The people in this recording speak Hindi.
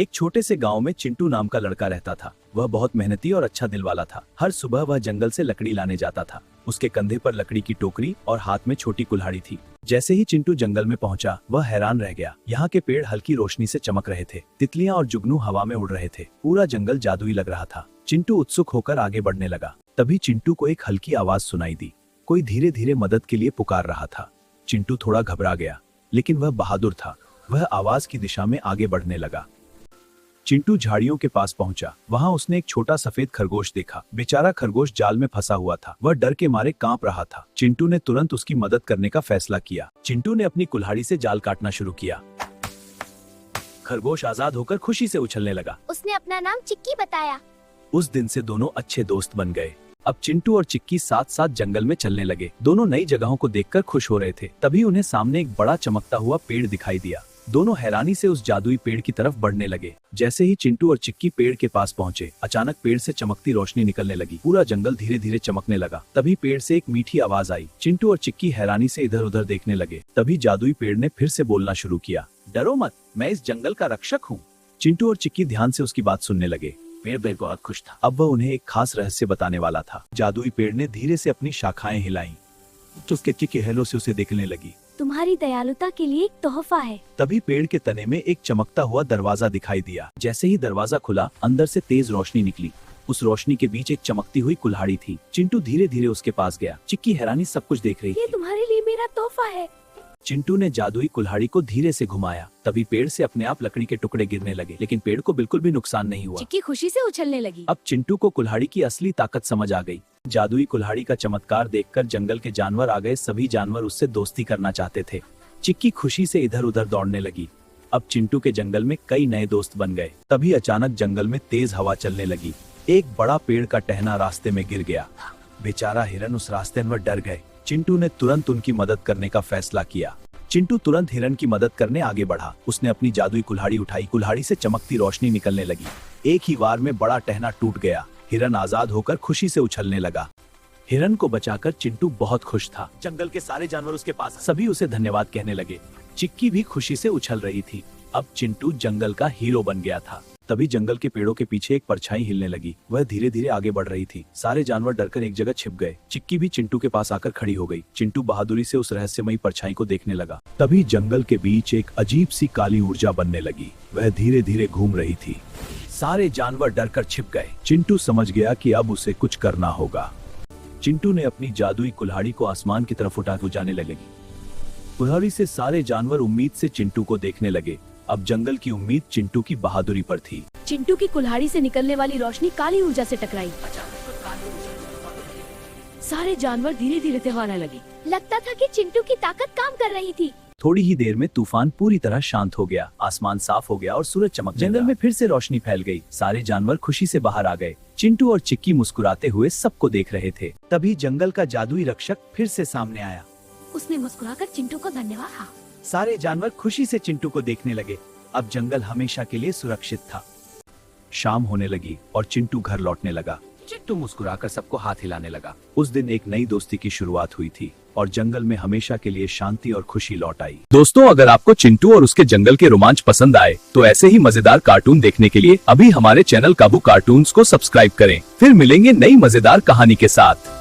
एक छोटे से गांव में चिंटू नाम का लड़का रहता था। वह बहुत मेहनती और अच्छा दिल वाला था। हर सुबह वह जंगल से लकड़ी लाने जाता था। उसके कंधे पर लकड़ी की टोकरी और हाथ में छोटी कुल्हाड़ी थी। जैसे ही चिंटू जंगल में पहुंचा, वह हैरान रह गया। यहाँ के पेड़ हल्की रोशनी से चमक रहे थे। तितलियां और जुगनू हवा में उड़ रहे थे। पूरा जंगल जादुई लग रहा था। चिंटू उत्सुक होकर आगे बढ़ने लगा। तभी चिंटू को एक हल्की आवाज सुनाई दी। कोई धीरे धीरे मदद के लिए पुकार रहा था। चिंटू थोड़ा घबरा गया, लेकिन वह बहादुर था। वह आवाज की दिशा में आगे बढ़ने लगा। चिंटू झाड़ियों के पास पहुंचा। वहां उसने एक छोटा सफेद खरगोश देखा। बेचारा खरगोश जाल में फंसा हुआ था। वह डर के मारे कांप रहा था। चिंटू ने तुरंत उसकी मदद करने का फैसला किया। चिंटू ने अपनी कुल्हाड़ी से जाल काटना शुरू किया। खरगोश आजाद होकर खुशी से उछलने लगा। उसने अपना नाम चिक्की बताया। उस दिन से दोनों अच्छे दोस्त बन गए। अब चिंटू और चिक्की साथ साथ जंगल में चलने लगे। दोनों नई जगहों को देखकर खुश हो रहे थे। तभी उन्हें सामने एक बड़ा चमकता हुआ पेड़ दिखाई दिया। दोनों हैरानी से उस जादुई पेड़ की तरफ बढ़ने लगे। जैसे ही चिंटू और चिक्की पेड़ के पास पहुंचे, अचानक पेड़ से चमकती रोशनी निकलने लगी। पूरा जंगल धीरे धीरे चमकने लगा। तभी पेड़ से एक मीठी आवाज आई। चिंटू और चिक्की हैरानी से इधर उधर देखने लगे। तभी जादुई पेड़ ने फिर से बोलना शुरू किया। डरो मत, मैं इस जंगल का रक्षक हूँ। चिंटू और चिक्की ध्यान से उसकी बात सुनने लगे। पेड़ बहुत खुश था। अब वह उन्हें एक खास रहस्य बताने वाला था। जादुई पेड़ ने धीरे से अपनी शाखाएं हिलाईं। तो चिक्की के हेलो से उसे देखने लगी। तुम्हारी दयालुता के लिए एक तोहफा है। तभी पेड़ के तने में एक चमकता हुआ दरवाजा दिखाई दिया। जैसे ही दरवाजा खुला, अंदर से तेज रोशनी निकली। उस रोशनी के बीच एक चमकती हुई कुल्हाड़ी थी। चिंटू धीरे धीरे उसके पास गया। चिक्की हैरानी सब कुछ देख रही ये थी। तुम्हारे लिए मेरा तोहफा है। चिंटू ने जादुई कुल्हाड़ी को धीरे से घुमाया। तभी पेड़ से अपने आप लकड़ी के टुकड़े गिरने लगे, लेकिन पेड़ को बिल्कुल भी नुकसान नहीं हुआ। चिक्की खुशी से उछलने लगी। अब चिंटू को कुल्हाड़ी की असली ताकत समझ आ गई। जादुई कुल्हाड़ी का चमत्कार देखकर जंगल के जानवर आ गए। सभी जानवर उससे दोस्ती करना चाहते थे। चिक्की खुशी से इधर उधर दौड़ने लगी। अब चिंटू के जंगल में कई नए दोस्त बन गए। तभी अचानक जंगल में तेज हवा चलने लगी। एक बड़ा पेड़ का टहना रास्ते में गिर गया। बेचारा हिरन उस रास्ते में डर गए। चिंटू ने तुरंत उनकी मदद करने का फैसला किया। चिंटू तुरंत हिरन की मदद करने आगे बढ़ा। उसने अपनी जादुई कुल्हाड़ी उठाई। कुल्हाड़ी से चमकती रोशनी निकलने लगी। एक ही वार में बड़ा टहना टूट गया। हिरन आजाद होकर खुशी से उछलने लगा। हिरन को बचाकर चिंटू बहुत खुश था। जंगल के सारे जानवर उसके पास, सभी उसे धन्यवाद कहने लगे। चिक्की भी खुशी से उछल रही थी। अब चिंटू जंगल का हीरो बन गया था। तभी जंगल के पेड़ों के पीछे एक परछाई हिलने लगी। वह धीरे धीरे आगे बढ़ रही थी। सारे जानवर डरकर एक जगह छिप गए। चिक्की भी चिंटू के पास आकर खड़ी हो गई। चिंटू बहादुरी से उस रहस्यमयी परछाई को देखने लगा। तभी जंगल के बीच एक अजीब सी काली ऊर्जा बनने लगी। वह धीरे धीरे घूम रही थी। सारे जानवर डरकर छिप गए। चिंटू समझ गया कि अब उसे कुछ करना होगा। चिंटू ने अपनी जादुई कुल्हाड़ी को आसमान की तरफ उठा जाने लगी। कुल्हाड़ी से सारे जानवर उम्मीद से चिंटू को देखने लगे। अब जंगल की उम्मीद चिंटू की बहादुरी पर थी। चिंटू की कुल्हाड़ी से निकलने वाली रोशनी काली ऊर्जा से टकराई। सारे जानवर धीरे धीरे दौड़ने लगे। लगता था कि चिंटू की ताकत काम कर रही थी। थोड़ी ही देर में तूफान पूरी तरह शांत हो गया। आसमान साफ हो गया और सूरज चमक। जंगल में फिर से रोशनी फैल गई। सारे जानवर खुशी से बाहर आ गए। चिंटू और चिक्की मुस्कुराते हुए सबको देख रहे थे। तभी जंगल का जादुई रक्षक फिर से सामने आया। उसने मुस्कुराकर चिंटू को धन्यवाद कहा। सारे जानवर खुशी से चिंटू को देखने लगे। अब जंगल हमेशा के लिए सुरक्षित था। शाम होने लगी और चिंटू घर लौटने लगा। चिंटू मुस्कुराकर सबको हाथ हिलाने लगा। उस दिन एक नई दोस्ती की शुरुआत हुई थी और जंगल में हमेशा के लिए शांति और खुशी लौट आई। दोस्तों, अगर आपको चिंटू और उसके जंगल के रोमांच पसंद आए तो ऐसे ही मजेदार कार्टून देखने के लिए अभी हमारे चैनल काबू कार्टून्स को सब्सक्राइब करें। फिर मिलेंगे नई मजेदार कहानी के साथ।